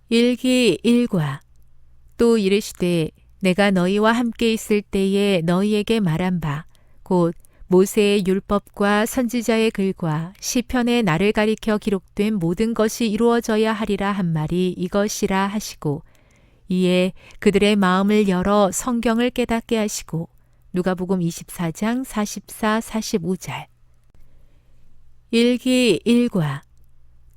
일기일과. 또 이르시되 내가 너희와 함께 있을 때에 너희에게 말한 바 곧 모세의 율법과 선지자의 글과 시편에 나를 가리켜 기록된 모든 것이 이루어져야 하리라 한 말이 이것이라 하시고, 이에 그들의 마음을 열어 성경을 깨닫게 하시고. 누가복음 24장 44, 45절. 일기일과.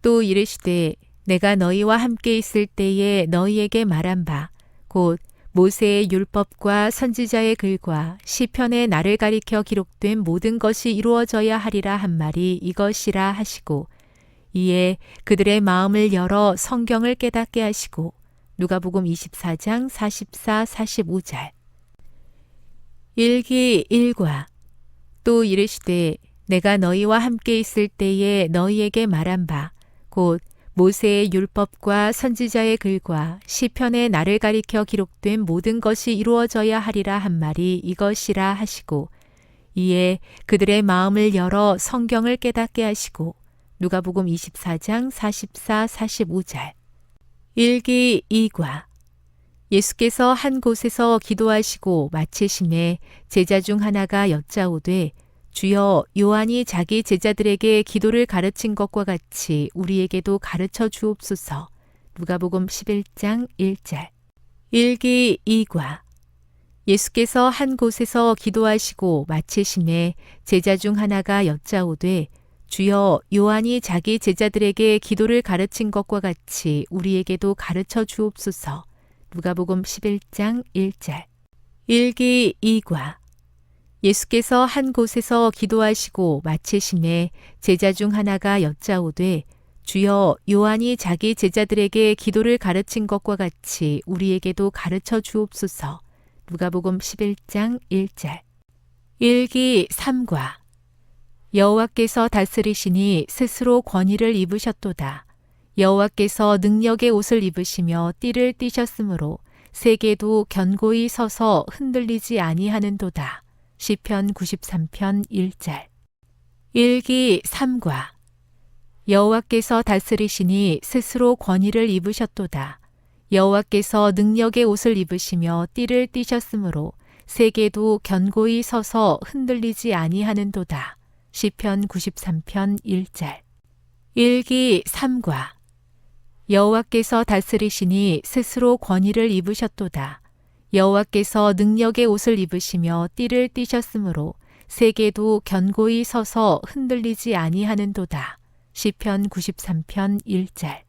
또 이르시되 내가 너희와 함께 있을 때에 너희에게 말한 바 곧 모세의 율법과 선지자의 글과 시편에 나를 가리켜 기록된 모든 것이 이루어져야 하리라 한 말이 이것이라 하시고, 이에 그들의 마음을 열어 성경을 깨닫게 하시고. 누가복음 24장 44, 45절. 일기일과. 또 이르시되 내가 너희와 함께 있을 때에 너희에게 말한 바 곧 모세의 율법과 선지자의 글과 시편에 나를 가리켜 기록된 모든 것이 이루어져야 하리라 한 말이 이것이라 하시고, 이에 그들의 마음을 열어 성경을 깨닫게 하시고. 누가복음 24장 44, 45절. 일기이과. 예수께서 한 곳에서 기도하시고 마치심에 제자 중 하나가 여짜오되 주여, 요한이 자기 제자들에게 기도를 가르친 것과 같이 우리에게도 가르쳐 주옵소서. 누가복음 11장 1절. 일기이과. 예수께서 한 곳에서 기도하시고 마치심에 제자 중 하나가 여짜오되 주여, 요한이 자기 제자들에게 기도를 가르친 것과 같이 우리에게도 가르쳐 주옵소서. 누가복음 11장 1절. 일기이과. 예수께서 한 곳에서 기도하시고 마치심에 제자 중 하나가 여짜오되 주여, 요한이 자기 제자들에게 기도를 가르친 것과 같이 우리에게도 가르쳐 주옵소서. 누가복음 11장 1절. 일기삼과. 여호와께서 다스리시니 스스로 권위를 입으셨도다. 여호와께서 능력의 옷을 입으시며 띠를 띠셨으므로 세계도 견고히 서서 흔들리지 아니하는도다. 시편 93편 1절. 일기삼과. 여호와께서 다스리시니 스스로 권위를 입으셨도다. 여호와께서 능력의 옷을 입으시며 띠를 띠셨으므로 세계도 견고히 서서 흔들리지 아니하는도다. 시편 93편 1절. 일기삼과. 여호와께서 다스리시니 스스로 권위를 입으셨도다. 여호와께서 능력의 옷을 입으시며 띠를 띠셨으므로 세계도 견고히 서서 흔들리지 아니하는도다. 시편 93편 1절.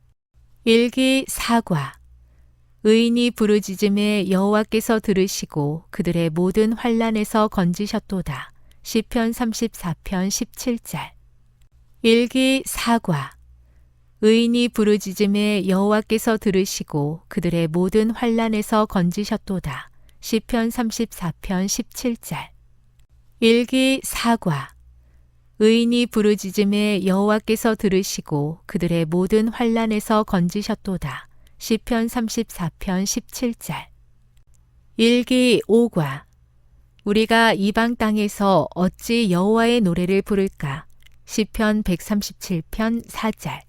일기사과. 의인이 부르짖음에 여호와께서 들으시고 그들의 모든 환난에서 건지셨도다. 시편 34편 17절. 일기사과. 의인이 부르짖음에 여호와께서 들으시고 그들의 모든 환난에서 건지셨도다. 시편 34편 17절. 일기사과. 의인이 부르짖음에 여호와께서 들으시고 그들의 모든 환난에서 건지셨도다. 시편 34편 17절. 일기오과. 우리가 이방 땅에서 어찌 여호와의 노래를 부를까? 시편 137편 4절.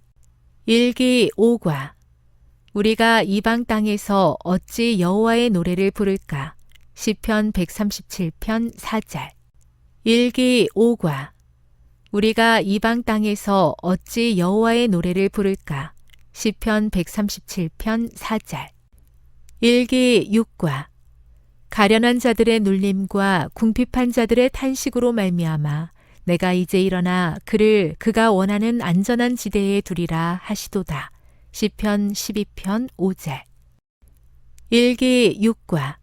일기오과. 우리가 이방 땅에서 어찌 여호와의 노래를 부를까? 시편 137편 4절. 일기오과. 우리가 이방 땅에서 어찌 여호와의 노래를 부를까? 시편 137편 4절. 일기육과. 가련한 자들의 눌림과 궁핍한 자들의 탄식으로 말미암아 내가 이제 일어나 그를 그가 원하는 안전한 지대에 두리라 하시도다. 시편 12편 5절. 일기육과.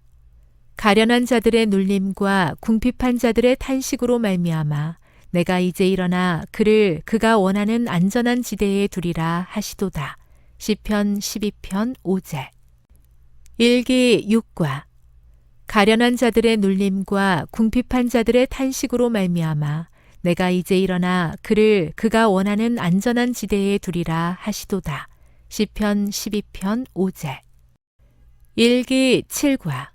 가련한 자들의 눌림과 궁핍한 자들의 탄식으로 말미암아 내가 이제 일어나 그를 그가 원하는 안전한 지대에 두리라 하시도다. 시편 12편 5절. 일기육과. 가련한 자들의 눌림과 궁핍한 자들의 탄식으로 말미암아 내가 이제 일어나 그를 그가 원하는 안전한 지대에 두리라 하시도다. 시편 12편 5절. 일기칠과.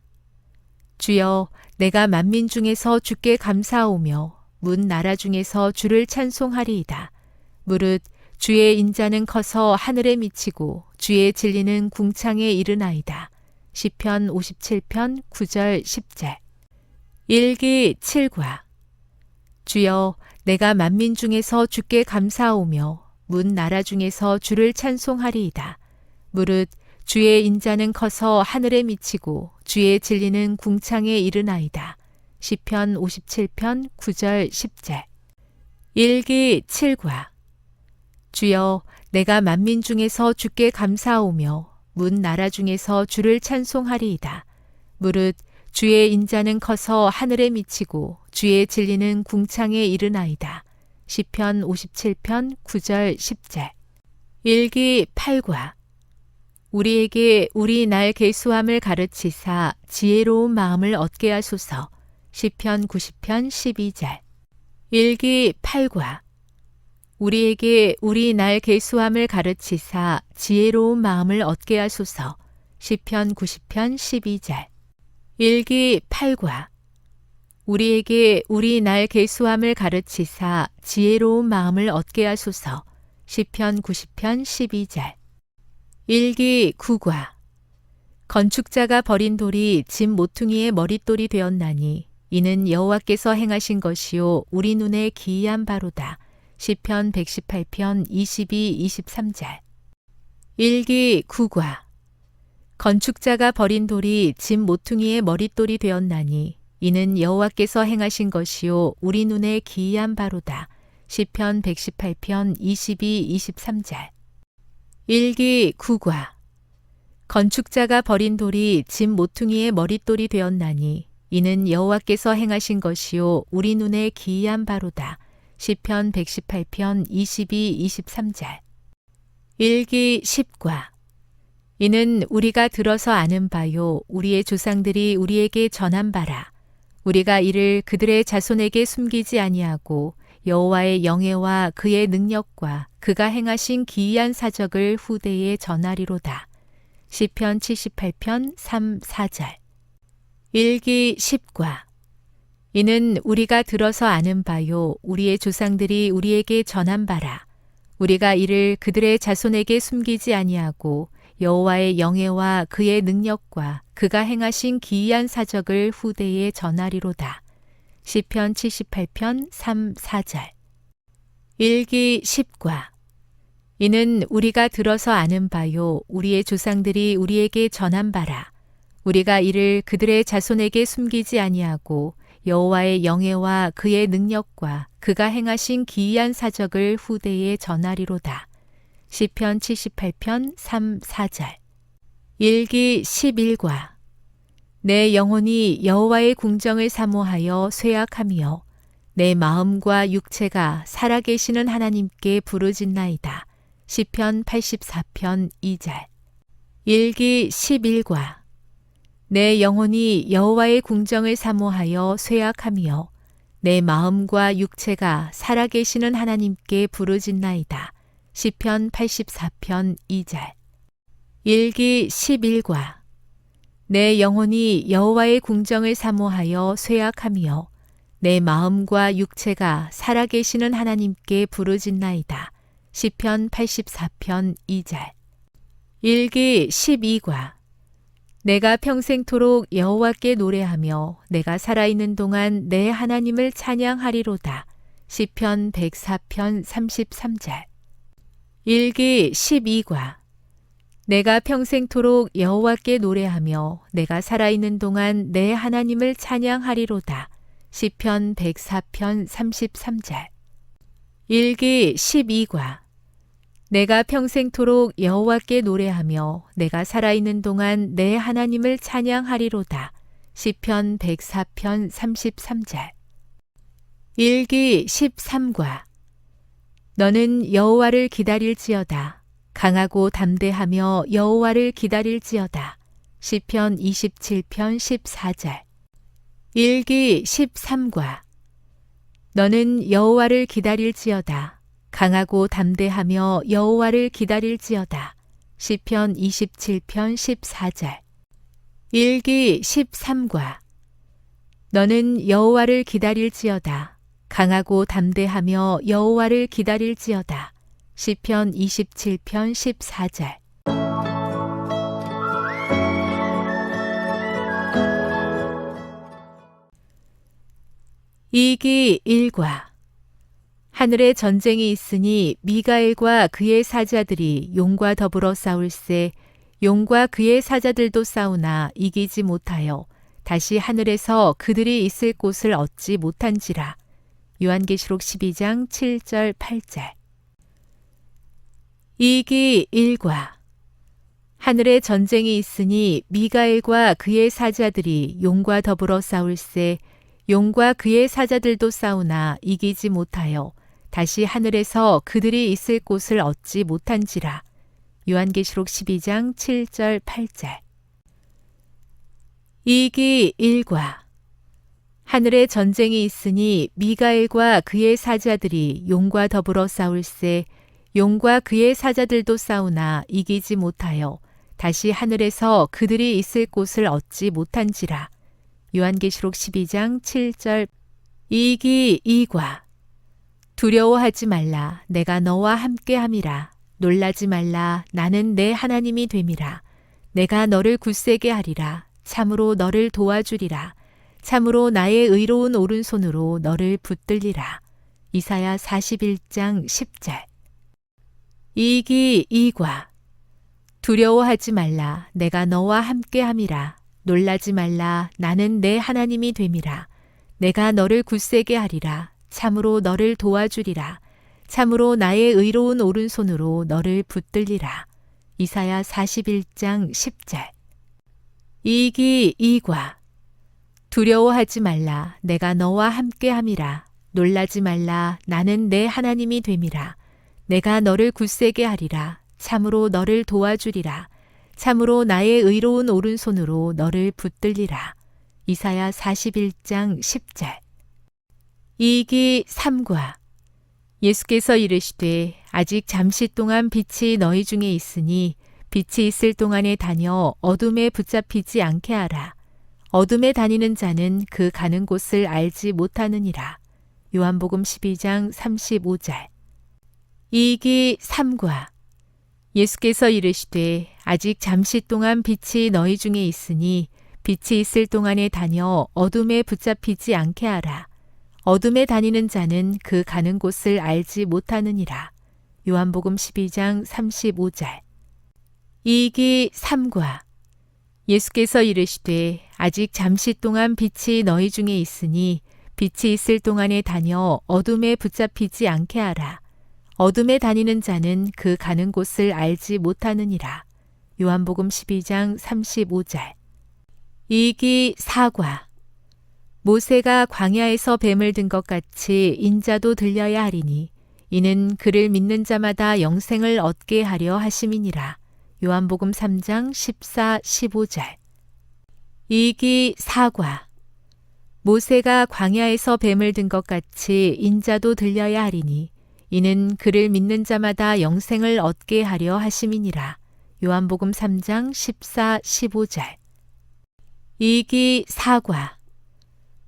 주여, 내가 만민 중에서 주께 감사하오며 문 나라 중에서 주를 찬송하리이다. 무릇 주의 인자는 커서 하늘에 미치고 주의 진리는 궁창에 이르나이다. 시편 57편 9절 10절. 일기 7과. 주여, 내가 만민 중에서 주께 감사하오며 문 나라 중에서 주를 찬송하리이다. 무릇 주의 인자는 커서 하늘에 미치고 주의 진리는 궁창에 이르나이다. 시편 57편 9절 10절. 일기 7과. 주여, 내가 만민 중에서 주께 감사하오며 문 나라 중에서 주를 찬송하리이다. 무릇 주의 인자는 커서 하늘에 미치고 주의 진리는 궁창에 이르나이다. 시편 57편 9절 10절. 일기 8과. 우리에게 우리 날 계수함을 가르치사 지혜로운 마음을 얻게 하소서. 시편 90편 12절. 일기 8과. 우리에게 우리 날 계수함을 가르치사 지혜로운 마음을 얻게 하소서. 시편 90편 12절. 일기 8과. 우리에게 우리 날 계수함을 가르치사 지혜로운 마음을 얻게 하소서. 시편 90편 12절. 일기 9과. 건축자가 버린 돌이 집 모퉁이의 머릿돌이 되었나니 이는 여호와께서 행하신 것이요 우리 눈에 기이한 바로다. 시편 118편 22, 23절. 일기 9과. 건축자가 버린 돌이 집 모퉁이의 머릿돌이 되었나니 이는 여호와께서 행하신 것이요 우리 눈에 기이한 바로다. 시편 118편 22, 23절. 일기 9과. 건축자가 버린 돌이 집 모퉁이의 머릿돌이 되었나니 이는 여호와께서 행하신 것이요 우리 눈에 기이한 바로다. 시편 118편 22, 23절. 일기 10과. 이는 우리가 들어서 아는 바요 우리의 조상들이 우리에게 전한 바라. 우리가 이를 그들의 자손에게 숨기지 아니하고 여호와의 영예와 그의 능력과 그가 행하신 기이한 사적을 후대에 전하리로다. 시편 78편 3, 4절. 일기 10과. 이는 우리가 들어서 아는 바요 우리의 조상들이 우리에게 전한 바라. 우리가 이를 그들의 자손에게 숨기지 아니하고 여호와의 영예와 그의 능력과 그가 행하신 기이한 사적을 후대에 전하리로다. 시편 78편 3, 4절. 일기 10과. 이는 우리가 들어서 아는 바요 우리의 조상들이 우리에게 전한 바라. 우리가 이를 그들의 자손에게 숨기지 아니하고 여호와의 영예와 그의 능력과 그가 행하신 기이한 사적을 후대에 전하리로다. 시편 78편 3, 4절. 일기 11과. 내 영혼이 여호와의 궁정을 사모하여 쇠약하며 내 마음과 육체가 살아계시는 하나님께 부르짖나이다. 시편 84편 2절. 일기 11과. 내 영혼이 여호와의 궁정을 사모하여 쇠약하며 내 마음과 육체가 살아계시는 하나님께 부르짖나이다. 시편 84편 2절. 일기 11과. 내 영혼이 여호와의 궁정을 사모하여 쇠약하며 내 마음과 육체가 살아계시는 하나님께 부르짖나이다. 시편 84편 2절. 일기 12과. 내가 평생토록 여호와께 노래하며 내가 살아있는 동안 내 하나님을 찬양하리로다. 시편 104편 33절. 일기 12과. 내가 평생토록 여호와께 노래하며 내가 살아있는 동안 내 하나님을 찬양하리로다. 시편 104편 33절. 일기 12과. 내가 평생토록 여호와께 노래하며 내가 살아있는 동안 내 하나님을 찬양하리로다. 시편 104편 33절. 일기 13과. 너는 여호와를 기다릴지어다. 강하고 담대하며 여호와를 기다릴지어다. 시편 27편 14절. 일기 13과. 너는 여호와를 기다릴지어다. 강하고 담대하며 여호와를 기다릴지어다. 시편 27편 14절. 일기 13과. 너는 여호와를 기다릴지어다. 강하고 담대하며 여호와를 기다릴지어다. 시편 27편 14절. 이기 일과. 하늘에 전쟁이 있으니 미가엘과 그의 사자들이 용과 더불어 싸울세 용과 그의 사자들도 싸우나 이기지 못하여 다시 하늘에서 그들이 있을 곳을 얻지 못한지라. 요한계시록 12장 7절 8절. 이기 일과. 하늘에 전쟁이 있으니 미가엘과 그의 사자들이 용과 더불어 싸울세 용과 그의 사자들도 싸우나 이기지 못하여 다시 하늘에서 그들이 있을 곳을 얻지 못한지라. 요한계시록 12장 7절 8절. 이기 일과. 하늘에 전쟁이 있으니 미가엘과 그의 사자들이 용과 더불어 싸울세 용과 그의 사자들도 싸우나 이기지 못하여 다시 하늘에서 그들이 있을 곳을 얻지 못한지라. 요한계시록 12장 7절. 이기 이과. 두려워하지 말라. 내가 너와 함께함이라. 놀라지 말라. 나는 내 하나님이 됨이라. 내가 너를 굳세게 하리라. 참으로 너를 도와주리라. 참으로 나의 의로운 오른손으로 너를 붙들리라. 이사야 41장 10절. 이기 이과. 두려워하지 말라. 내가 너와 함께함이라. 놀라지 말라. 나는 내 하나님이 됨이라. 내가 너를 굳세게 하리라. 참으로 너를 도와주리라. 참으로 나의 의로운 오른손으로 너를 붙들리라. 이사야 41장 10절. 이기 이과. 두려워하지 말라. 내가 너와 함께함이라. 놀라지 말라. 나는 내 하나님이 됨이라. 내가 너를 굳세게 하리라. 참으로 너를 도와주리라. 참으로 나의 의로운 오른손으로 너를 붙들리라. 이사야 41장 10절. 이기 삼과. 예수께서 이르시되 아직 잠시 동안 빛이 너희 중에 있으니 빛이 있을 동안에 다녀 어둠에 붙잡히지 않게 하라. 어둠에 다니는 자는 그 가는 곳을 알지 못하느니라. 요한복음 12장 35절. 이기 삼과. 예수께서 이르시되 아직 잠시 동안 빛이 너희 중에 있으니 빛이 있을 동안에 다녀 어둠에 붙잡히지 않게 하라. 어둠에 다니는 자는 그 가는 곳을 알지 못하느니라. 요한복음 12장 35절. 이기 삼과. 예수께서 이르시되 아직 잠시 동안 빛이 너희 중에 있으니 빛이 있을 동안에 다녀 어둠에 붙잡히지 않게 하라. 어둠에 다니는 자는 그 가는 곳을 알지 못하느니라. 요한복음 12장 35절. 이기 사과. 모세가 광야에서 뱀을 든 것 같이 인자도 들려야 하리니 이는 그를 믿는 자마다 영생을 얻게 하려 하심이니라. 요한복음 3장 14, 15절. 이기 사과. 모세가 광야에서 뱀을 든 것 같이 인자도 들려야 하리니 이는 그를 믿는 자마다 영생을 얻게 하려 하심이니라. 요한복음 3장 14, 15절. 이기 사과.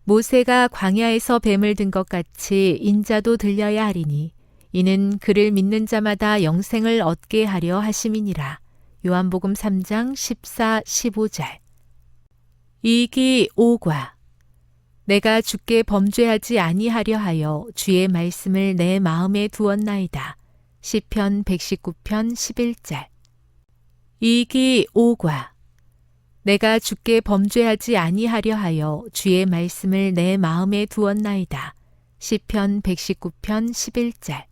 모세가 광야에서 뱀을 든 것 같이 인자도 들려야 하리니 이는 그를 믿는 자마다 영생을 얻게 하려 하심이니라. 요한복음 3장 14, 15절. 이기 오과. 내가 주께 범죄하지 아니하려 하여 주의 말씀을 내 마음에 두었나이다. 시편 119편 11절. 이기 오과. 내가 주께 범죄하지 아니하려 하여 주의 말씀을 내 마음에 두었나이다. 시편 119편 11절.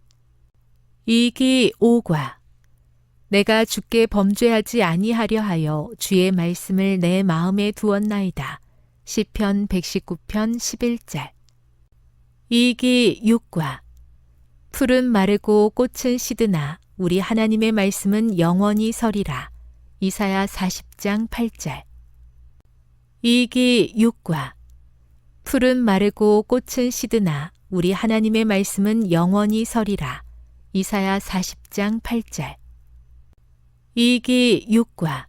이기 오과. 내가 주께 범죄하지 아니하려 하여 주의 말씀을 내 마음에 두었나이다. 시편 119편 11절. 이기 육과. 풀은 마르고 꽃은 시드나 우리 하나님의 말씀은 영원히 서리라. 이사야 40장 8절. 이기 육과. 풀은 마르고 꽃은 시드나 우리 하나님의 말씀은 영원히 서리라. 이사야 40장 8절. 이기 육과.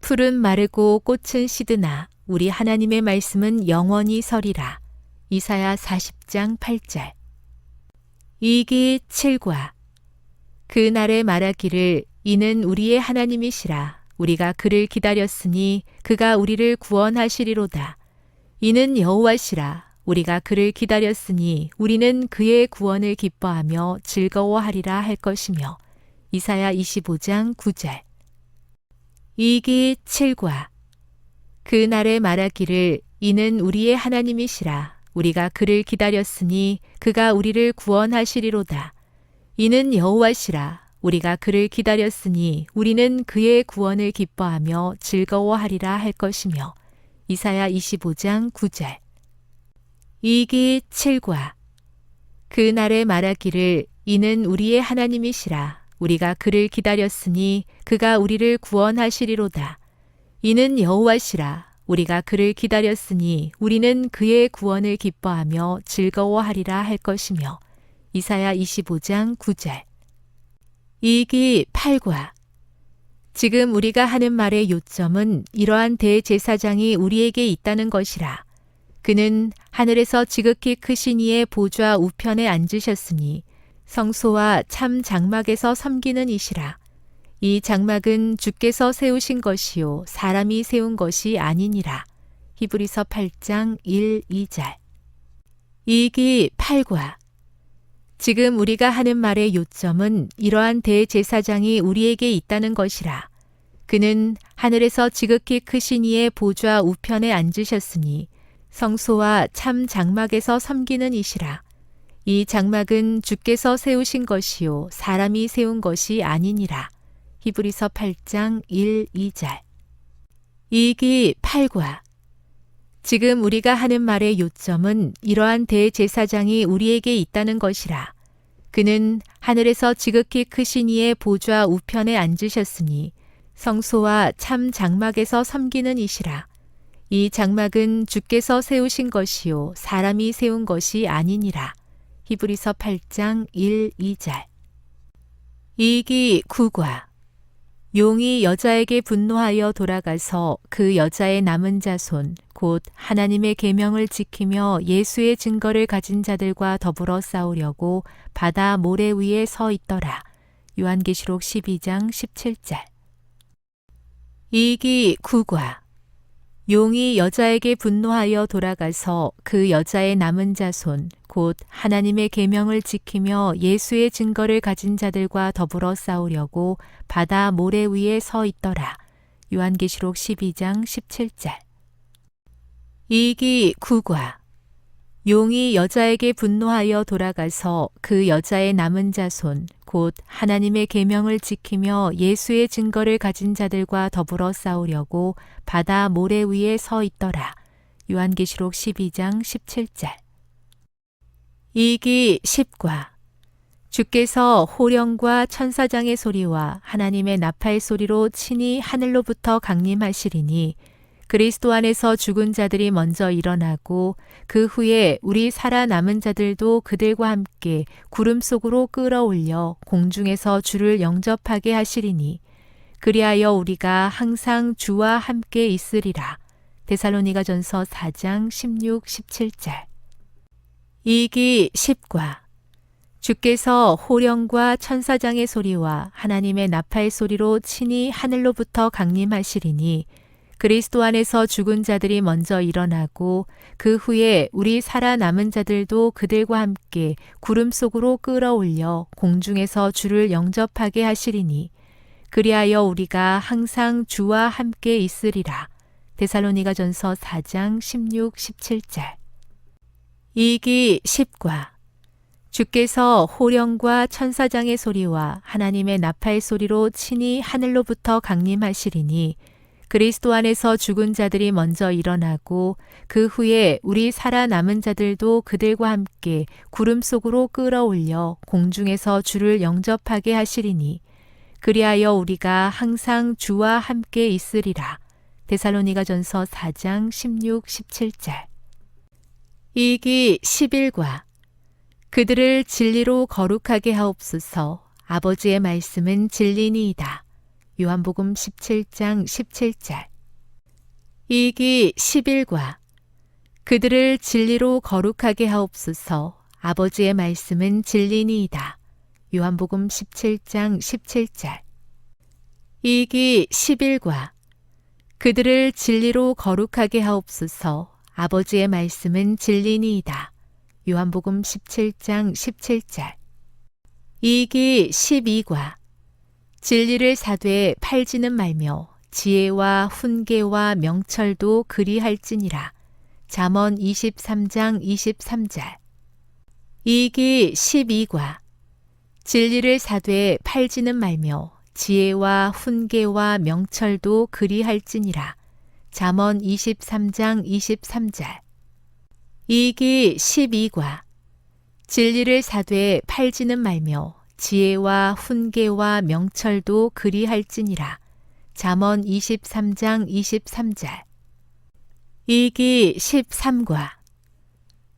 풀은 마르고 꽃은 시드나 우리 하나님의 말씀은 영원히 서리라. 이사야 40장 8절. 이기 칠과. 그날에 말하기를 이는 우리의 하나님이시라. 우리가 그를 기다렸으니 그가 우리를 구원하시리로다. 이는 여호와시라. 우리가 그를 기다렸으니 우리는 그의 구원을 기뻐하며 즐거워하리라 할 것이며. 이사야 25장 9절. 이기 7과 그날에 말하기를 이는 우리의 하나님이시라. 우리가 그를 기다렸으니 그가 우리를 구원하시리로다. 이는 여호와시라. 우리가 그를 기다렸으니 우리는 그의 구원을 기뻐하며 즐거워하리라 할 것이며. 이사야 25장 9절. 이기 7과 그날에 말하기를 이는 우리의 하나님이시라. 우리가 그를 기다렸으니 그가 우리를 구원하시리로다. 이는 여호와시라. 우리가 그를 기다렸으니 우리는 그의 구원을 기뻐하며 즐거워하리라 할 것이며. 이사야 25장 9절. 이기 8과 지금 우리가 하는 말의 요점은 이러한 대제사장이 우리에게 있다는 것이라. 그는 하늘에서 지극히 크신 이의 보좌 우편에 앉으셨으니 성소와 참 장막에서 섬기는 이시라. 이 장막은 주께서 세우신 것이요 사람이 세운 것이 아니니라. 히브리서 8장 1, 2절. 이기 8과 지금 우리가 하는 말의 요점은 이러한 대제사장이 우리에게 있다는 것이라. 그는 하늘에서 지극히 크신 이의 보좌 우편에 앉으셨으니 성소와 참 장막에서 섬기는 이시라. 이 장막은 주께서 세우신 것이요 사람이 세운 것이 아니니라. 히브리서 8장 1, 2절. 이기 8과 지금 우리가 하는 말의 요점은 이러한 대제사장이 우리에게 있다는 것이라. 그는 하늘에서 지극히 크신 이의 보좌 우편에 앉으셨으니 성소와 참 장막에서 섬기는 이시라. 이 장막은 주께서 세우신 것이요 사람이 세운 것이 아니니라. 히브리서 8장 1, 2절. 이기 9과 용이 여자에게 분노하여 돌아가서 그 여자의 남은 자손 곧 하나님의 계명을 지키며 예수의 증거를 가진 자들과 더불어 싸우려고 바다 모래 위에 서 있더라. 요한계시록 12장 17절. 이기 9과 용이 여자에게 분노하여 돌아가서 그 여자의 남은 자손 곧 하나님의 계명을 지키며 예수의 증거를 가진 자들과 더불어 싸우려고 바다 모래 위에 서 있더라. 요한계시록 12장 17절. 이기 9과 용이 여자에게 분노하여 돌아가서 그 여자의 남은 자손 곧 하나님의 계명을 지키며 예수의 증거를 가진 자들과 더불어 싸우려고 바다 모래 위에 서 있더라. 요한계시록 12장 17절. 이기 10과 주께서 호령과 천사장의 소리와 하나님의 나팔 소리로 친히 하늘로부터 강림하시리니 그리스도 안에서 죽은 자들이 먼저 일어나고 그 후에 우리 살아남은 자들도 그들과 함께 구름 속으로 끌어올려 공중에서 주를 영접하게 하시리니 그리하여 우리가 항상 주와 함께 있으리라. 데살로니가전서 4장 16, 17절. 이기 10과 주께서 호령과 천사장의 소리와 하나님의 나팔 소리로 친히 하늘로부터 강림하시리니 그리스도 안에서 죽은 자들이 먼저 일어나고 그 후에 우리 살아남은 자들도 그들과 함께 구름 속으로 끌어올려 공중에서 주를 영접하게 하시리니 그리하여 우리가 항상 주와 함께 있으리라. 데살로니가전서 4장 16, 17절. 이기 10과 주께서 호령과 천사장의 소리와 하나님의 나팔 소리로 친히 하늘로부터 강림하시리니 그리스도 안에서 죽은 자들이 먼저 일어나고 그 후에 우리 살아남은 자들도 그들과 함께 구름 속으로 끌어올려 공중에서 주를 영접하게 하시리니 그리하여 우리가 항상 주와 함께 있으리라. 데살로니가전서 4장 16, 17절. 이기 11과 그들을 진리로 거룩하게 하옵소서. 아버지의 말씀은 진리니이다. 요한복음 17장 17절. 이기 11과 그들을 진리로 거룩하게 하옵소서. 아버지의 말씀은 진리니이다. 요한복음 17장 17절. 이기 11과 그들을 진리로 거룩하게 하옵소서. 아버지의 말씀은 진리니이다. 요한복음 17장 17절. 이기 12과 진리를 사되 팔지는 말며 지혜와 훈계와 명철도 그리할지니라. 잠언 23장 23절. 이기 12과 진리를 사되 팔지는 말며 지혜와 훈계와 명철도 그리할지니라. 잠언 23장 23절. 이기 12과 진리를 사되 팔지는 말며 지혜와 훈계와 명철도 그리할지니라. 잠언 23장 23절. 이기 13과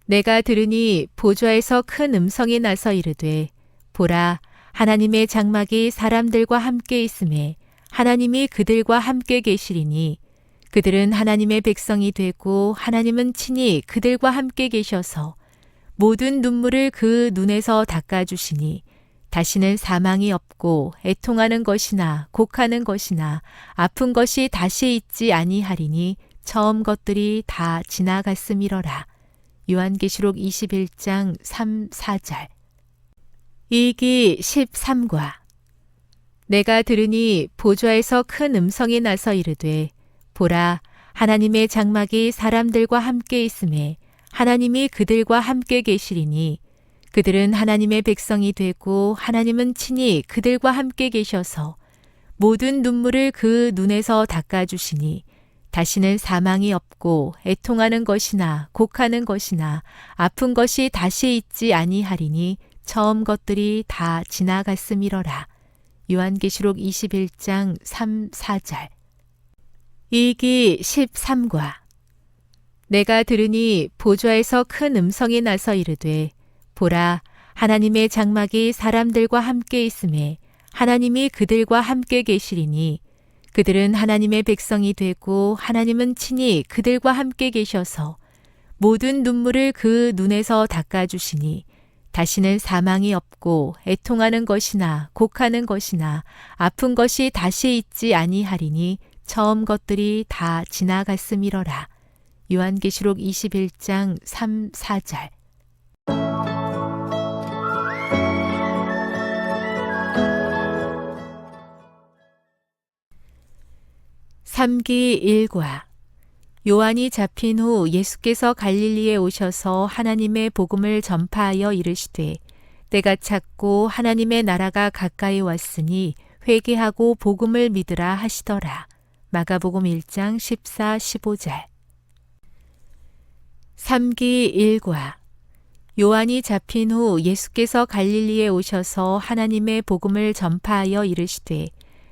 내가 들으니 보좌에서 큰 음성이 나서 이르되 보라 하나님의 장막이 사람들과 함께 있음에 하나님이 그들과 함께 계시리니 그들은 하나님의 백성이 되고 하나님은 친히 그들과 함께 계셔서 모든 눈물을 그 눈에서 닦아주시니 다시는 사망이 없고 애통하는 것이나 곡하는 것이나 아픈 것이 다시 있지 아니하리니 처음 것들이 다 지나갔음이러라. 요한계시록 21장 3, 4절. 이기 13과 내가 들으니 보좌에서 큰 음성이 나서 이르되 보라 하나님의 장막이 사람들과 함께 있음에 하나님이 그들과 함께 계시리니 그들은 하나님의 백성이 되고 하나님은 친히 그들과 함께 계셔서 모든 눈물을 그 눈에서 닦아주시니 다시는 사망이 없고 애통하는 것이나 곡하는 것이나 아픈 것이 다시 있지 아니하리니 처음 것들이 다 지나갔음이러라. 요한계시록 21장 3, 4절. 이기 13과 내가 들으니 보좌에서 큰 음성이 나서 이르되 보라 하나님의 장막이 사람들과 함께 있음에 하나님이 그들과 함께 계시리니 그들은 하나님의 백성이 되고 하나님은 친히 그들과 함께 계셔서 모든 눈물을 그 눈에서 닦아주시니 다시는 사망이 없고 애통하는 것이나 곡하는 것이나 아픈 것이 다시 있지 아니하리니 처음 것들이 다 지나갔음이러라. 요한계시록 21장 3, 4절. 삼기 1과 요한이 잡힌 후 예수께서 갈릴리에 오셔서 하나님의 복음을 전파하여 이르시되 때가 찼고 하나님의 나라가 가까이 왔으니 회개하고 복음을 믿으라 하시더라. 마가복음 1장 14, 15절. 삼기 1과 요한이 잡힌 후 예수께서 갈릴리에 오셔서 하나님의 복음을 전파하여 이르시되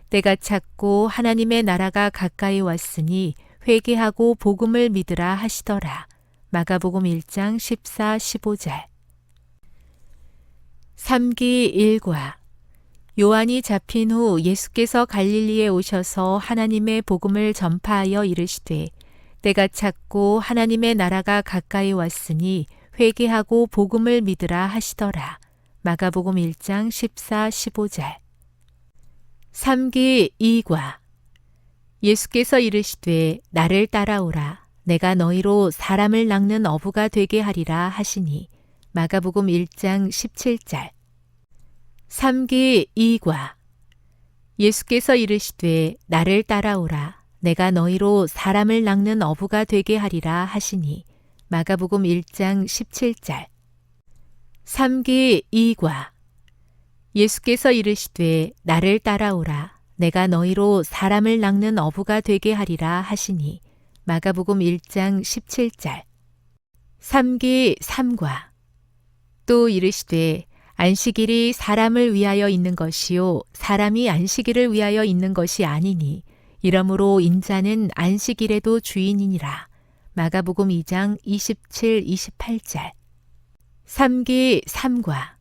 때가 찼고 하나님의 나라가 가까이 왔으니 회개하고 복음을 믿으라 하시더라. 마가복음 1장 14, 15절. 삼기 1과 요한이 잡힌 후 예수께서 갈릴리에 오셔서 하나님의 복음을 전파하여 이르시되 때가 찼고 하나님의 나라가 가까이 왔으니 회개하고 복음을 믿으라 하시더라. 마가복음 1장 14, 15절. 삼기 2과 예수께서 이르시되 나를 따라오라. 내가 너희로 사람을 낚는 어부가 되게 하리라 하시니. 마가복음 1장 17절. 삼기 2과 예수께서 이르시되 나를 따라오라. 내가 너희로 사람을 낚는 어부가 되게 하리라 하시니. 마가복음 1장 17절. 삼기 2과 예수께서 이르시되 나를 따라오라. 내가 너희로 사람을 낚는 어부가 되게 하리라 하시니. 마가복음 1장 17절. 삼기 3과 또 이르시되 안식일이 사람을 위하여 있는 것이요 사람이 안식일을 위하여 있는 것이 아니니 이러므로 인자는 안식일에도 주인이니라. 마가복음 2장 27, 28절. 삼기 3과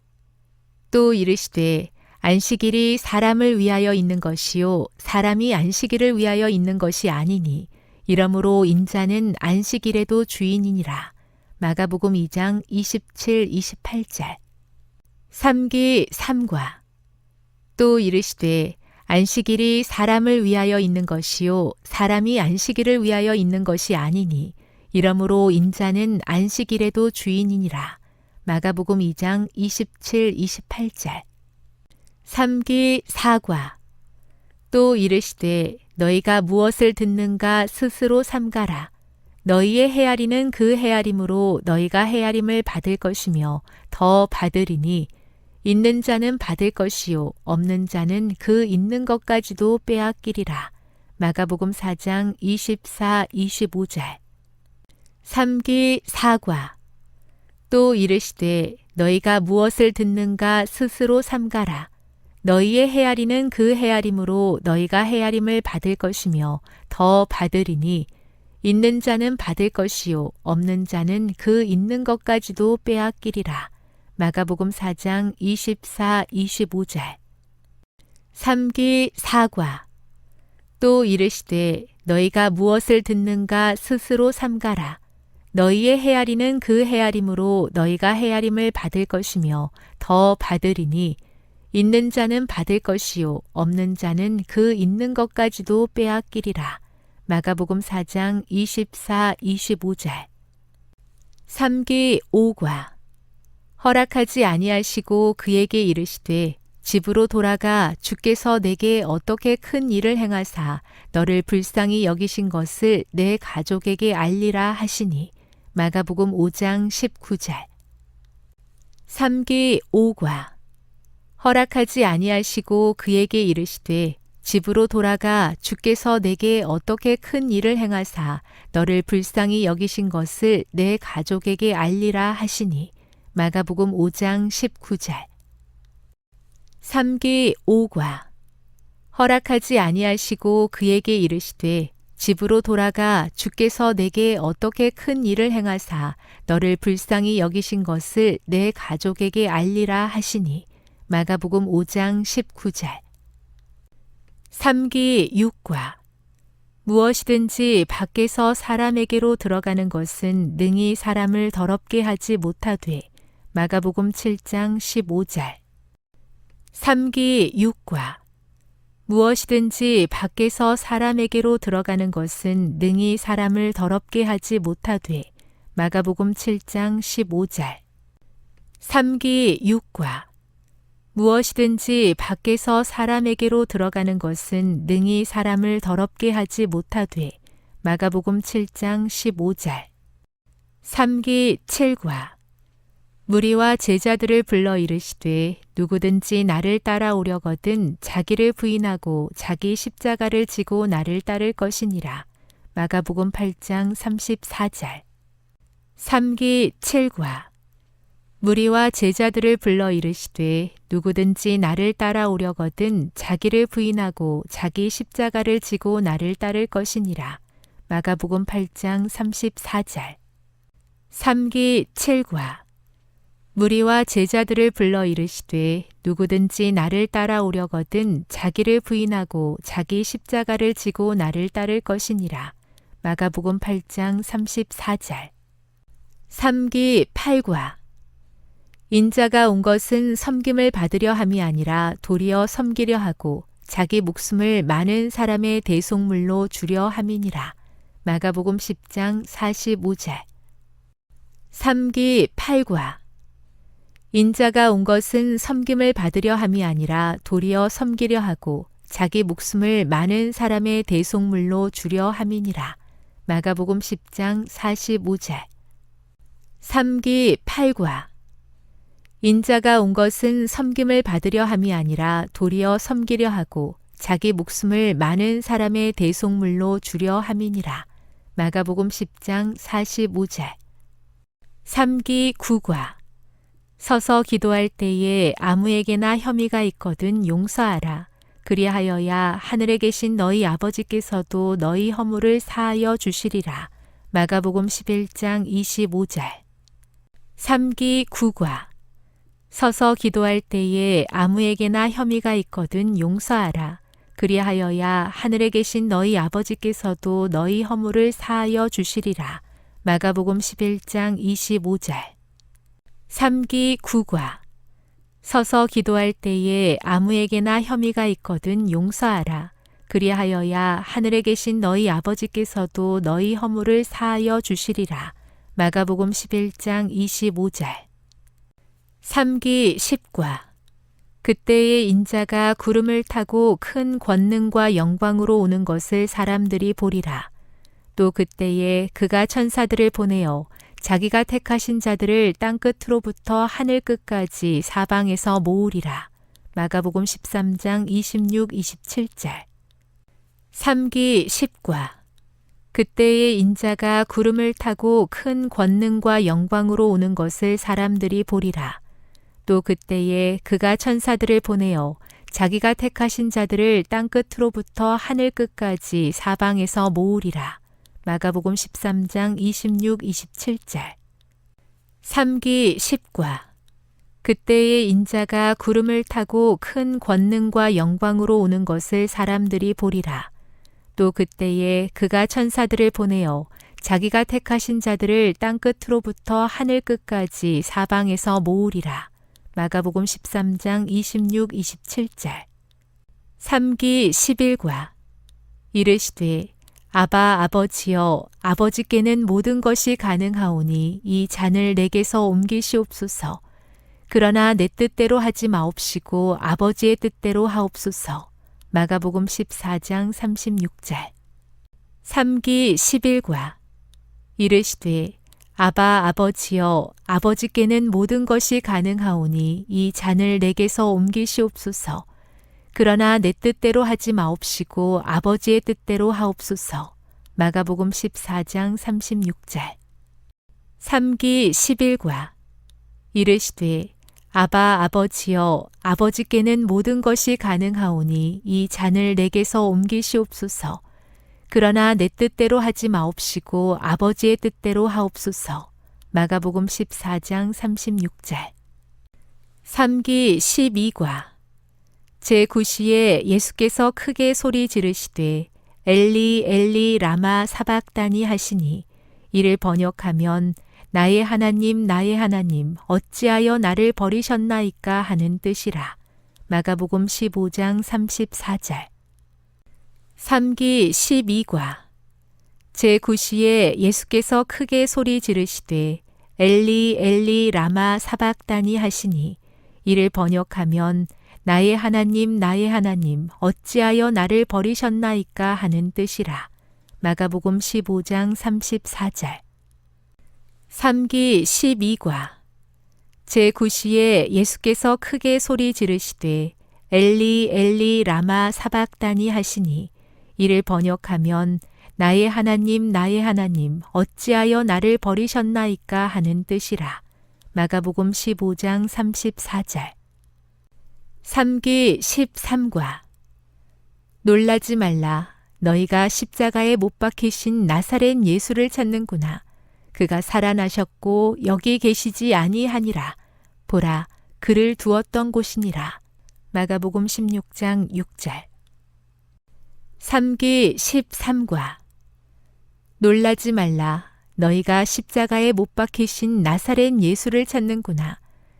또 이르시되 안식일이 사람을 위하여 있는 것이요 사람이 안식일을 위하여 있는 것이 아니니 이러므로 인자는 안식일에도 주인이니라. 마가복음 2장 27, 28절. 삼기 삼과. 또 이르시되 안식일이 사람을 위하여 있는 것이요 사람이 안식일을 위하여 있는 것이 아니니 이러므로 인자는 안식일에도 주인이니라. 마가복음 2장 27, 28절. 삼기 사과. 또 이르시되 너희가 무엇을 듣는가 스스로 삼가라. 너희의 헤아리는 그 헤아림으로 너희가 헤아림을 받을 것이며 더 받으리니 있는 자는 받을 것이요 없는 자는 그 있는 것까지도 빼앗기리라. 마가복음 4장 24, 25절. 삼기 사과. 또 이르시되 너희가 무엇을 듣는가 스스로 삼가라. 너희의 헤아리는 그 헤아림으로 너희가 헤아림을 받을 것이며 더 받으리니 있는 자는 받을 것이요 없는 자는 그 있는 것까지도 빼앗기리라. 마가복음 4장 24, 25절. 삼기 사과. 또 이르시되 너희가 무엇을 듣는가 스스로 삼가라. 너희의 헤아리는 그 헤아림으로 너희가 헤아림을 받을 것이며 더 받으리니 있는 자는 받을 것이요 없는 자는 그 있는 것까지도 빼앗기리라. 마가복음 4장 24, 25절. 삼기 오과. 허락하지 아니하시고 그에게 이르시되 집으로 돌아가 주께서 내게 어떻게 큰 일을 행하사 너를 불쌍히 여기신 것을 내 가족에게 알리라 하시니. 마가복음 5장 19절. 삼기 오과. 허락하지 아니하시고 그에게 이르시되 집으로 돌아가 주께서 내게 어떻게 큰 일을 행하사 너를 불쌍히 여기신 것을 내 가족에게 알리라 하시니. 마가복음 5장 19절. 삼기 오과. 허락하지 아니하시고 그에게 이르시되 집으로 돌아가 주께서 내게 어떻게 큰 일을 행하사 너를 불쌍히 여기신 것을 내 가족에게 알리라 하시니. 마가복음 5장 19절. 삼기 육과. 무엇이든지 밖에서 사람에게로 들어가는 것은 능히 사람을 더럽게 하지 못하되. 마가복음 7장 15절. 삼기 육과. 무엇이든지 밖에서 사람에게로 들어가는 것은 능히 사람을 더럽게 하지 못하되. 마가복음 7장 15절. 삼기 육과. 무엇이든지 밖에서 사람에게로 들어가는 것은 능히 사람을 더럽게 하지 못하되. 마가복음 7장 15절. 삼기 칠과. 무리와 제자들을 불러 이르시되 누구든지 나를 따라오려거든 자기를 부인하고 자기 십자가를 지고 나를 따를 것이니라. 마가복음 8장 34절. 삼기 칠과. 무리와 제자들을 불러 이르시되 누구든지 나를 따라오려거든 자기를 부인하고 자기 십자가를 지고 나를 따를 것이니라. 마가복음 8장 34절. 삼기 칠과. 무리와 제자들을 불러 이르시되 누구든지 나를 따라오려거든 자기를 부인하고 자기 십자가를 지고 나를 따를 것이니라. 마가복음 8장 34절. 삼기 팔과. 인자가 온 것은 섬김을 받으려 함이 아니라 도리어 섬기려 하고 자기 목숨을 많은 사람의 대속물로 주려 함이니라. 마가복음 10장 45절. 삼기 팔과. 인자가 온 것은 섬김을 받으려 함이 아니라 도리어 섬기려 하고 자기 목숨을 많은 사람의 대속물로 주려 함이니라. 마가복음 10장 45절. 삼기 팔과. 인자가 온 것은 섬김을 받으려 함이 아니라 도리어 섬기려 하고 자기 목숨을 많은 사람의 대속물로 주려 함이니라. 마가복음 10장 45절. 삼기 구과. 서서 기도할 때에 아무에게나 혐의가 있거든 용서하라. 그리하여야 하늘에 계신 너희 아버지께서도 너희 허물을 사하여 주시리라. 마가복음 11장 25절. 삼기 구과. 서서 기도할 때에 아무에게나 혐의가 있거든 용서하라. 그리하여야 하늘에 계신 너희 아버지께서도 너희 허물을 사하여 주시리라. 마가복음 11장 25절. 삼기 구과. 서서 기도할 때에 아무에게나 혐의가 있거든 용서하라. 그리하여야 하늘에 계신 너희 아버지께서도 너희 허물을 사하여 주시리라. 마가복음 11장 25절. 3기 10과 그때의 인자가 구름을 타고 큰 권능과 영광으로 오는 것을 사람들이 보리라. 또 그때에 그가 천사들을 보내어 자기가 택하신 자들을 땅끝으로부터 하늘 끝까지 사방에서 모으리라. 마가복음 13장 26, 27절. 3기 10과 그때의 인자가 구름을 타고 큰 권능과 영광으로 오는 것을 사람들이 보리라. 또 그때에 그가 천사들을 보내어 자기가 택하신 자들을 땅끝으로부터 하늘 끝까지 사방에서 모으리라. 마가복음 13장 26, 27절. 3기 10과 그때의 인자가 구름을 타고 큰 권능과 영광으로 오는 것을 사람들이 보리라. 또 그때에 그가 천사들을 보내어 자기가 택하신 자들을 땅끝으로부터 하늘 끝까지 사방에서 모으리라. 마가복음 13장 26, 27절. 3기 11과 이르시되 아바 아버지여 아버지께는 모든 것이 가능하오니 이 잔을 내게서 옮기시옵소서. 그러나 내 뜻대로 하지 마옵시고 아버지의 뜻대로 하옵소서. 마가복음 14장 36절. 3기 11과 이르시되 아바 아버지여 아버지께는 모든 것이 가능하오니 이 잔을 내게서 옮기시옵소서. 그러나 내 뜻대로 하지 마옵시고 아버지의 뜻대로 하옵소서. 마가복음 14장 36절. 3기 11과 이르시되 아바 아버지여 아버지께는 모든 것이 가능하오니 이 잔을 내게서 옮기시옵소서. 그러나 내 뜻대로 하지 마옵시고 아버지의 뜻대로 하옵소서. 마가복음 14장 36절. 3기 12과 제9시에 예수께서 크게 소리 지르시되 엘리 엘리 라마 사박다니 하시니 이를 번역하면 나의 하나님 어찌하여 나를 버리셨나이까 하는 뜻이라. 마가복음 15장 34절. 3기 12과 제9시에 예수께서 크게 소리 지르시되 엘리 엘리 라마 사박다니 하시니 이를 번역하면 나의 하나님 어찌하여 나를 버리셨나이까 하는 뜻이라. 마가복음 15장 34절. 3기 12과 제9시에 예수께서 크게 소리 지르시되 엘리 엘리 라마 사박다니 하시니 이를 번역하면 나의 하나님 어찌하여 나를 버리셨나이까 하는 뜻이라. 마가복음 15장 34절. 3기 13과 놀라지 말라. 너희가 십자가에 못 박히신 나사렛 예수를 찾는구나. 그가 살아나셨고 여기 계시지 아니하니라. 보라, 그를 두었던 곳이니라. 마가복음 16장 6절. 3기 13과 놀라지 말라. 너희가 십자가에 못 박히신 나사렛 예수를 찾는구나.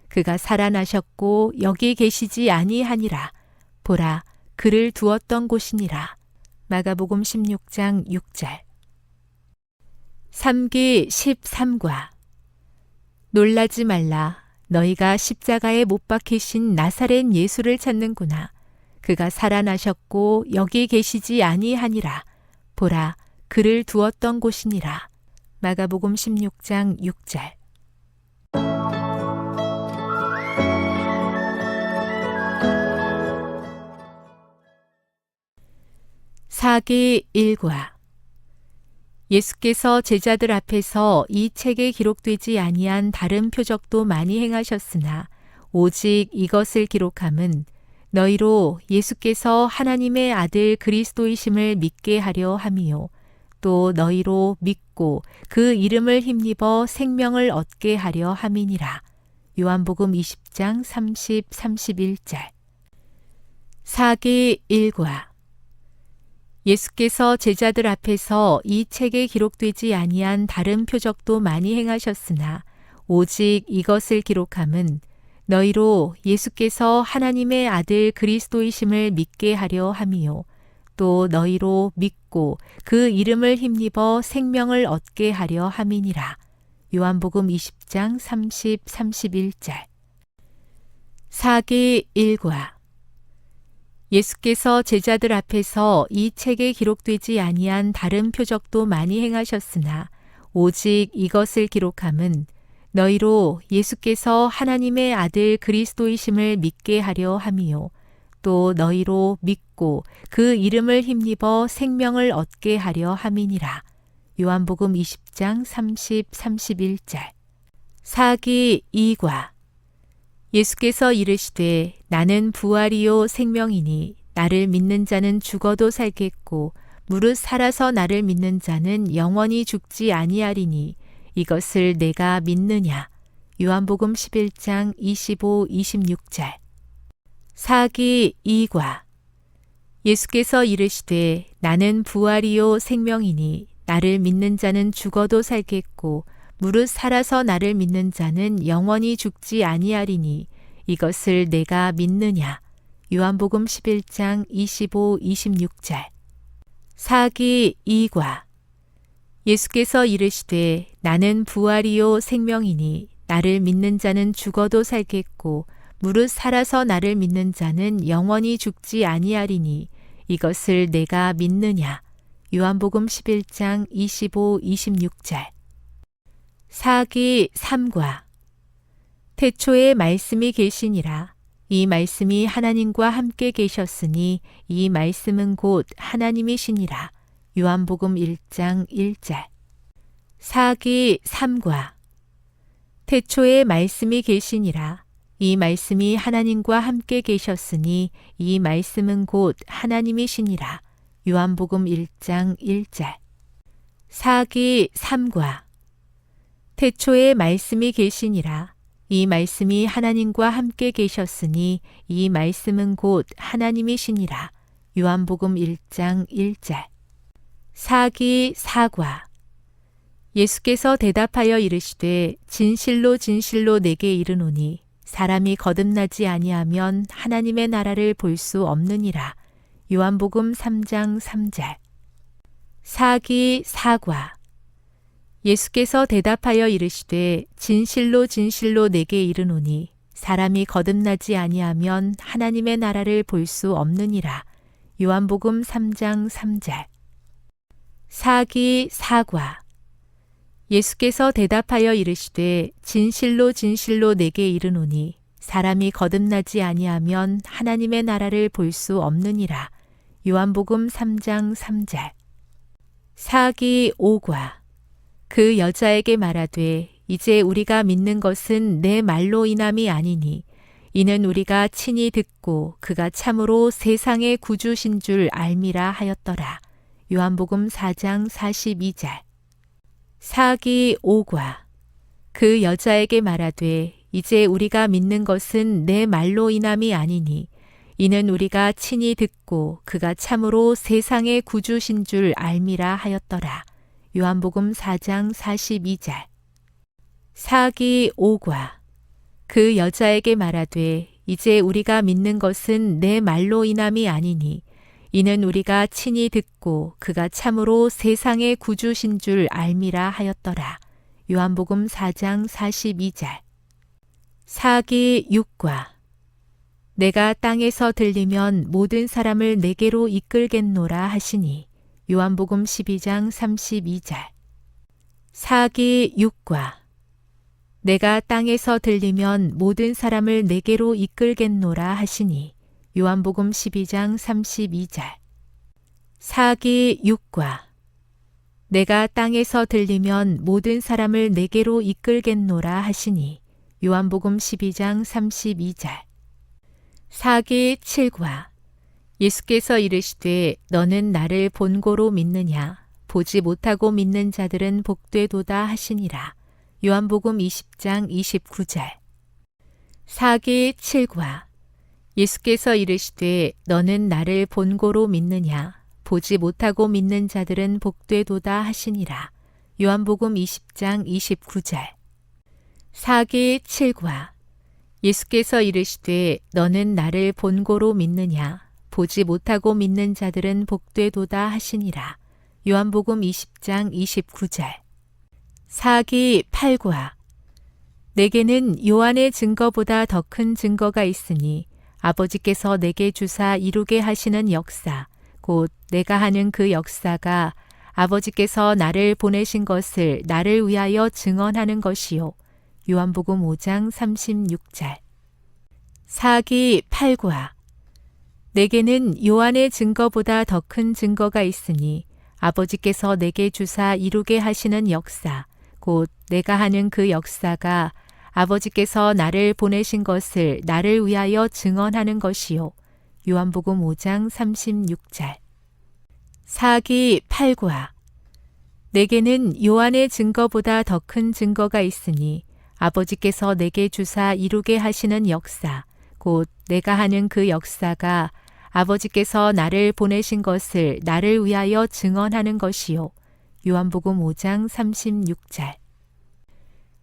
그가 살아나셨고 여기 계시지 아니하니라. 보라, 그를 두었던 곳이니라. 마가복음 16장 6절. 3기 13과 놀라지 말라. 너희가 십자가에 못 박히신 나사렛 예수를 찾는구나. 그가 살아나셨고 여기 계시지 아니하니라. 보라, 그를 두었던 곳이니라. 마가복음 16장 6절. 4기 1과 예수께서 제자들 앞에서 이 책에 기록되지 아니한 다른 표적도 많이 행하셨으나 오직 이것을 기록함은 너희로 예수께서 하나님의 아들 그리스도이심을 믿게 하려 함이요 또 너희로 믿고 그 이름을 힘입어 생명을 얻게 하려 함이니라. 요한복음 20장 30, 31절. 4기 1과 예수께서 제자들 앞에서 이 책에 기록되지 아니한 다른 표적도 많이 행하셨으나 오직 이것을 기록함은 너희로 예수께서 하나님의 아들 그리스도이심을 믿게 하려 함이요. 또 너희로 믿고 그 이름을 힘입어 생명을 얻게 하려 함이니라. 요한복음 20장 30, 31절. 사기 1과 예수께서 제자들 앞에서 이 책에 기록되지 아니한 다른 표적도 많이 행하셨으나 오직 이것을 기록함은 너희로 예수께서 하나님의 아들 그리스도이심을 믿게 하려 함이요. 또 너희로 믿고 그 이름을 힘입어 생명을 얻게 하려 함이니라. 요한복음 20장 30, 31절. 사기 2과 예수께서 이르시되 나는 부활이요 생명이니 나를 믿는 자는 죽어도 살겠고 무릇 살아서 나를 믿는 자는 영원히 죽지 아니하리니 이것을 내가 믿느냐. 요한복음 11장 25, 26절. 사기 2과 예수께서 이르시되 나는 부활이요 생명이니 나를 믿는 자는 죽어도 살겠고 무릇 살아서 나를 믿는 자는 영원히 죽지 아니하리니 이것을 내가 믿느냐. 요한복음 11장 25, 26절. 사기 2과 예수께서 이르시되 나는 부활이요 생명이니 나를 믿는 자는 죽어도 살겠고 무릇 살아서 나를 믿는 자는 영원히 죽지 아니하리니 이것을 내가 믿느냐. 요한복음 11장 25, 26절. 사기 3과 태초에 말씀이 계시니라. 이 말씀이 하나님과 함께 계셨으니 이 말씀은 곧 하나님이시니라. 요한복음 1장 1절. 사기 3과 태초에 말씀이 계시니라. 이 말씀이 하나님과 함께 계셨으니 이 말씀은 곧 하나님이시니라. 요한복음 1장 1절. 사기 3과 태초에 말씀이 계시니라. 이 말씀이 하나님과 함께 계셨으니 이 말씀은 곧 하나님이시니라. 요한복음 1장 1절. 사기 4과 예수께서 대답하여 이르시되 진실로 진실로 내게 이르노니 사람이 거듭나지 아니하면 하나님의 나라를 볼 수 없느니라. 요한복음 3장 3절. 사기 4과 예수께서 대답하여 이르시되 진실로 진실로 내게 이르노니 사람이 거듭나지 아니하면 하나님의 나라를 볼 수 없느니라. 요한복음 3장 3절. 사기 4과 예수께서 대답하여 이르시되 진실로 진실로 내게 이르노니 사람이 거듭나지 아니하면 하나님의 나라를 볼 수 없느니라. 요한복음 3장 3절. 사기 5과 그 여자에게 말하되 이제 우리가 믿는 것은 내 말로 인함이 아니니 이는 우리가 친히 듣고 그가 참으로 세상의 구주신 줄 알미라 하였더라. 요한복음 4장 42절. 사기 5과 그 여자에게 말하되 이제 우리가 믿는 것은 내 말로 인함이 아니니 이는 우리가 친히 듣고 그가 참으로 세상의 구주신 줄 알미라 하였더라. 요한복음 4장 42절. 사기 5과 그 여자에게 말하되 이제 우리가 믿는 것은 내 말로 인함이 아니니 이는 우리가 친히 듣고 그가 참으로 세상의 구주신 줄 알미라 하였더라. 요한복음 4장 42절. 사기 6과 내가 땅에서 들리면 모든 사람을 내게로 이끌겠노라 하시니 요한복음 12장 32절. 사기 6과 내가 땅에서 들리면 모든 사람을 내게로 이끌겠노라 하시니 요한복음 12장 32절. 사기 6과 내가 땅에서 들리면 모든 사람을 내게로 이끌겠노라 하시니 요한복음 12장 32절. 사기 7과 예수께서 이르시되 너는 나를 본고로 믿느냐 보지 못하고 믿는 자들은 복되도다 하시니라. 요한복음 20장 29절. 사기 7과 예수께서 이르시되 너는 나를 본고로 믿느냐 보지 못하고 믿는 자들은 복되도다 하시니라. 요한복음 20장 29절. 사기 7과 예수께서 이르시되 너는 나를 본고로 믿느냐 보지 못하고 믿는 자들은 복되도다 하시니라. 요한복음 20장 29절. 사기 팔과 내게는 요한의 증거보다 더 큰 증거가 있으니 아버지께서 내게 주사 이루게 하시는 역사 곧 내가 하는 그 역사가 아버지께서 나를 보내신 것을 나를 위하여 증언하는 것이요. 요한복음 5장 36절. 사기 팔과 내게는 요한의 증거보다 더 큰 증거가 있으니 아버지께서 내게 주사 이루게 하시는 역사 곧 내가 하는 그 역사가 아버지께서 나를 보내신 것을 나를 위하여 증언하는 것이요. 요한복음 5장 36절. 사기 팔과 내게는 요한의 증거보다 더 큰 증거가 있으니 아버지께서 내게 주사 이루게 하시는 역사 곧 내가 하는 그 역사가 아버지께서 나를 보내신 것을 나를 위하여 증언하는 것이요. 요한복음 5장 36절.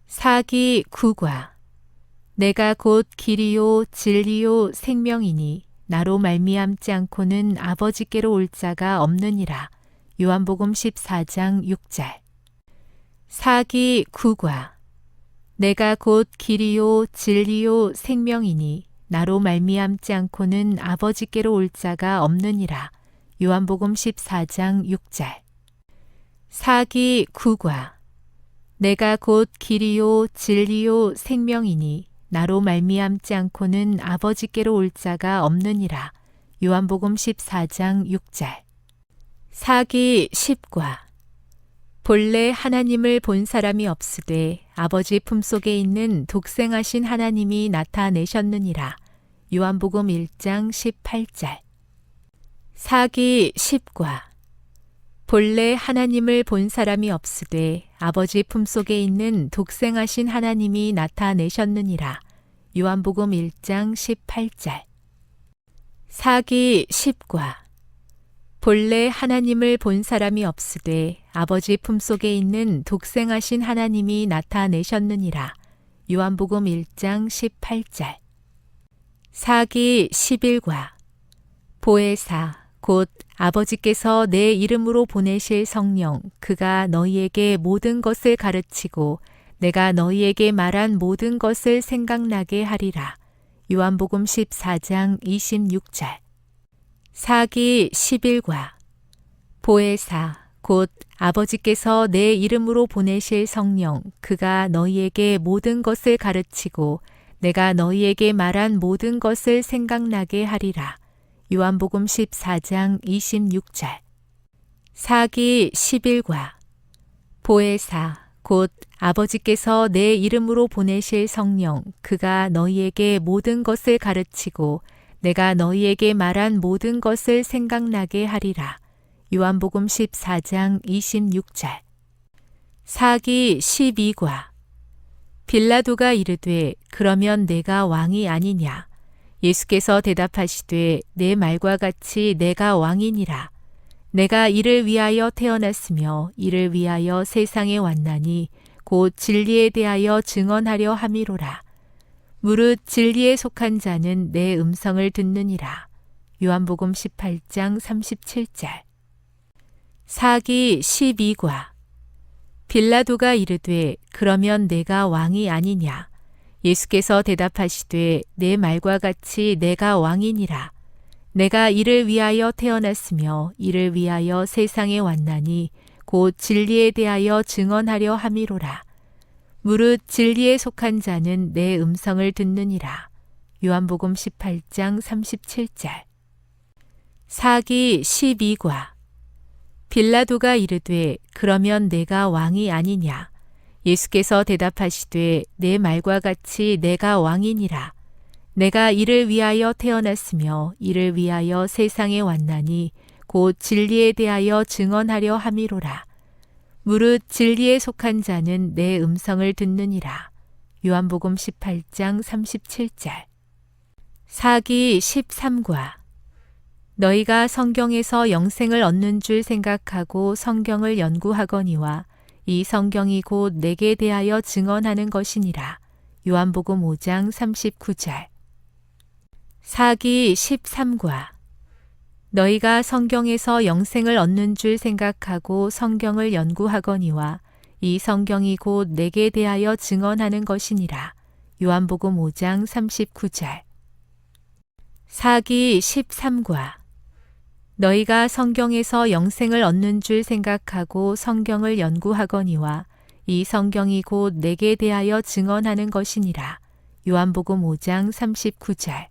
사기 구과 내가 곧 길이요 진리요 생명이니 나로 말미암지 않고는 아버지께로 올 자가 없느니라. 요한복음 14장 6절. 사기 구과 내가 곧 길이요 진리요 생명이니 나로 말미암지 않고는 아버지께로 올 자가 없느니라. 요한복음 14장 6절. 사기 구과 내가 곧 길이요 진리요 생명이니 나로 말미암지 않고는 아버지께로 올 자가 없느니라. 요한복음 14장 6절. 사기 십과 본래 하나님을 본 사람이 없으되 아버지 품속에 있는 독생하신 하나님이 나타내셨느니라. 요한복음 1장 18절. 사기 십과 본래 하나님을 본 사람이 없으되 아버지 품속에 있는 독생하신 하나님이 나타내셨느니라. 요한복음 1장 18절. 사기 십과 본래 하나님을 본 사람이 없으되 아버지 품속에 있는 독생하신 하나님이 나타내셨느니라. 요한복음 1장 18절. 사기 11과 보혜사 곧 아버지께서 내 이름으로 보내실 성령 그가 너희에게 모든 것을 가르치고 내가 너희에게 말한 모든 것을 생각나게 하리라. 요한복음 14장 26절. 사기 11과 보혜사 곧 아버지께서 내 이름으로 보내실 성령 그가 너희에게 모든 것을 가르치고 내가 너희에게 말한 모든 것을 생각나게 하리라. 요한복음 14장 26절. 사기 11과 보혜사 곧 아버지께서 내 이름으로 보내실 성령 그가 너희에게 모든 것을 가르치고 내가 너희에게 말한 모든 것을 생각나게 하리라. 요한복음 14장 26절. 사기 12과 빌라도가 이르되 그러면 내가 왕이 아니냐. 예수께서 대답하시되 내 말과 같이 내가 왕이니라. 내가 이를 위하여 태어났으며 이를 위하여 세상에 왔나니 곧 진리에 대하여 증언하려 함이로라. 무릇 진리에 속한 자는 내 음성을 듣느니라. 요한복음 18장 37절. 사기 12과 빌라도가 이르되 그러면 내가 왕이 아니냐. 예수께서 대답하시되 내 말과 같이 내가 왕이니라. 내가 이를 위하여 태어났으며 이를 위하여 세상에 왔나니 곧 진리에 대하여 증언하려 함이로라. 무릇 진리에 속한 자는 내 음성을 듣느니라. 요한복음 18장 37절. 사기 12과 빌라도가 이르되 그러면 내가 왕이 아니냐. 예수께서 대답하시되 내 말과 같이 내가 왕이니라. 내가 이를 위하여 태어났으며 이를 위하여 세상에 왔나니 곧 진리에 대하여 증언하려 함이로라. 무릇 진리에 속한 자는 내 음성을 듣느니라. 요한복음 18장 37절. 사기 13과 너희가 성경에서 영생을 얻는 줄 생각하고 성경을 연구하거니와 이 성경이 곧 내게 대하여 증언하는 것이니라. 요한복음 5장 39절. 사기 13과. 너희가 성경에서 영생을 얻는 줄 생각하고 성경을 연구하거니와 이 성경이 곧 내게 대하여 증언하는 것이니라. 요한복음 5장 39절. 사기 13과. 너희가 성경에서 영생을 얻는 줄 생각하고 성경을 연구하거니와 이 성경이 곧 내게 대하여 증언하는 것이니라. 요한복음 5장 39절.